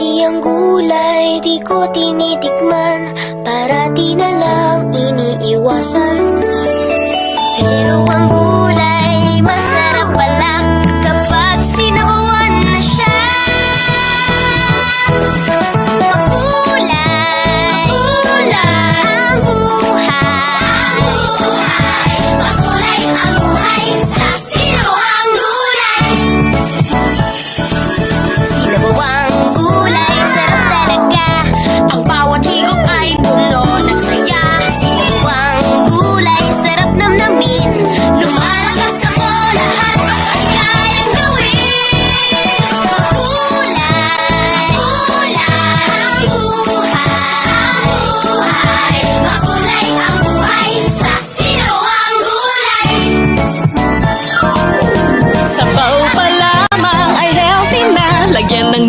Pati ang gulay di ko tinitikman, parati na lang iniiwasan. Pero ang gulay masarap pala kapag sinabawan na siya. Makulay, makulay ang buhay. Makulay ang buhay sa sinabawang gulay. Sinabawang gulay, sarap talaga. Ang bawat higop ay puno ng saya. Sinabawang gulay, sarap namnamin. Lumalakas ako, lahat ay kayang gawin. Makulay, makulay ang buhay. Makulay ang buhay sa sinabawang gulay. Sabaw pa lamang ay healthy na. Lagyan ng